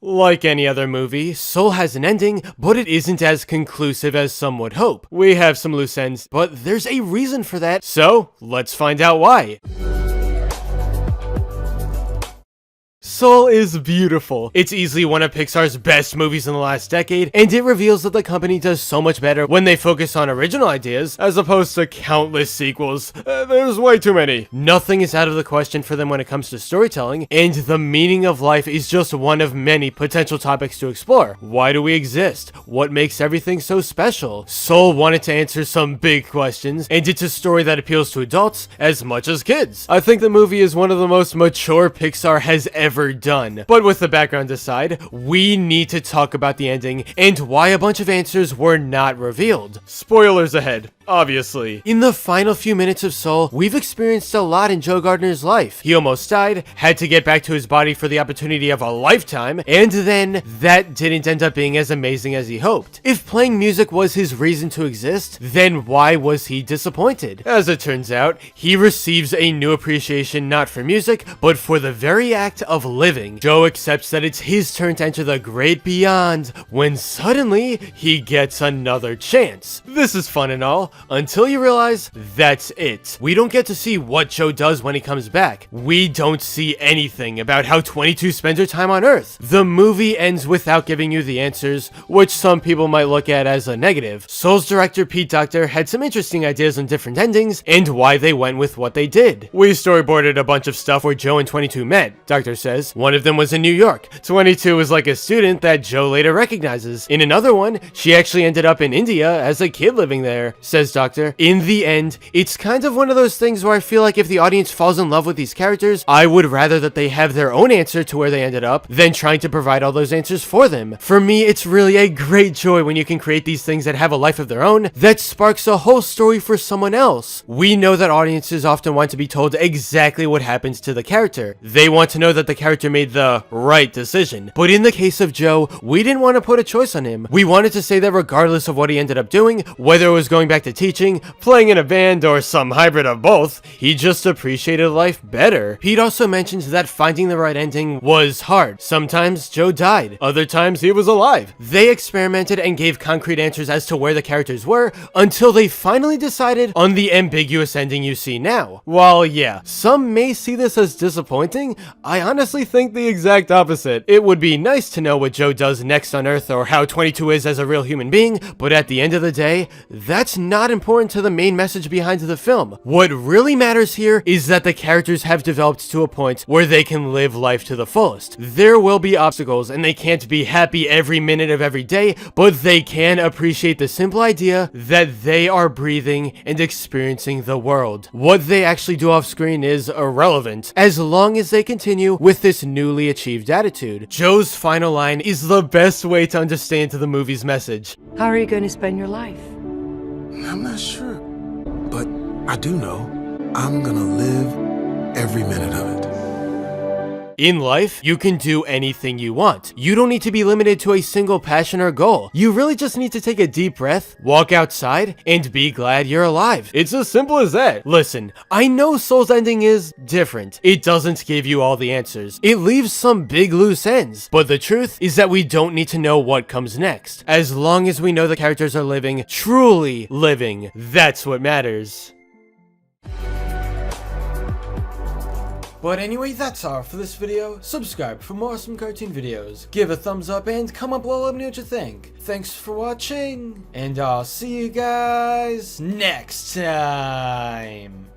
Like any other movie, Soul has an ending, but it isn't as conclusive as some would hope. We have some loose ends, but there's a reason for that, so let's find out why. Soul is beautiful. It's easily one of Pixar's best movies in the last decade, and it reveals that the company does so much better when they focus on original ideas, as opposed to countless sequels. There's way too many. Nothing is out of the question for them when it comes to storytelling, and the meaning of life is just one of many potential topics to explore. Why do we exist? What makes everything so special? Soul wanted to answer some big questions, and it's a story that appeals to adults as much as kids. I think the movie is one of the most mature Pixar has ever done. But with the background aside, we need to talk about the ending and why a bunch of answers were not revealed. Spoilers ahead, obviously. In the final few minutes of Soul, we've experienced a lot in Joe Gardner's life. He almost died, had to get back to his body for the opportunity of a lifetime, and then that didn't end up being as amazing as he hoped. If playing music was his reason to exist, then why was he disappointed? As it turns out, he receives a new appreciation not for music, but for the very act of living. Joe accepts that it's his turn to enter the great beyond when suddenly he gets another chance. This is fun and all, until you realize that's it. We don't get to see what Joe does when he comes back. We don't see anything about how 22 spends her time on Earth. The movie ends without giving you the answers, which some people might look at as a negative. Soul's director Pete Docter had some interesting ideas on different endings and why they went with what they did. We storyboarded a bunch of stuff where Joe and 22 met. Docter says one of them was in New York. 22 was like a student that Joe later recognizes. In another one, she actually ended up in India as a kid living there, says Docter. In the end, it's kind of one of those things where I feel like if the audience falls in love with these characters, I would rather that they have their own answer to where they ended up than trying to provide all those answers for them. For me, it's really a great joy when you can create these things that have a life of their own that sparks a whole story for someone else. We know that audiences often want to be told exactly what happens to the character. They want to know that the character made the right decision. But in the case of Joe, we didn't want to put a choice on him. We wanted to say that regardless of what he ended up doing, whether it was going back to teaching, playing in a band, or some hybrid of both, he just appreciated life better. Pete also mentions that finding the right ending was hard. Sometimes Joe died, other times he was alive. They experimented and gave concrete answers as to where the characters were until they finally decided on the ambiguous ending you see now. While yeah, some may see this as disappointing, I honestly think the exact opposite. It would be nice to know what Joe does next on Earth or how 22 is as a real human being, but at the end of the day, that's not important to the main message behind the film. What really matters here is that the characters have developed to a point where they can live life to the fullest. There will be obstacles and they can't be happy every minute of every day, but they can appreciate the simple idea that they are breathing and experiencing the world. What they actually do off screen is irrelevant, as long as they continue with this newly achieved attitude. Joe's final line is the best way to understand the movie's message. How are you going to spend your life? I'm not sure, but I do know I'm gonna live every minute of it. In life, you can do anything you want. You don't need to be limited to a single passion or goal. You really just need to take a deep breath, walk outside, and be glad you're alive. It's as simple as that. Listen, I know Soul's ending is different. It doesn't give you all the answers. It leaves some big loose ends. But the truth is that we don't need to know what comes next. As long as we know the characters are living, truly living, that's what matters. But anyway, that's all for this video. Subscribe for more awesome cartoon videos. Give a thumbs up and comment below, let me know what you think. Thanks for watching, and I'll see you guys next time.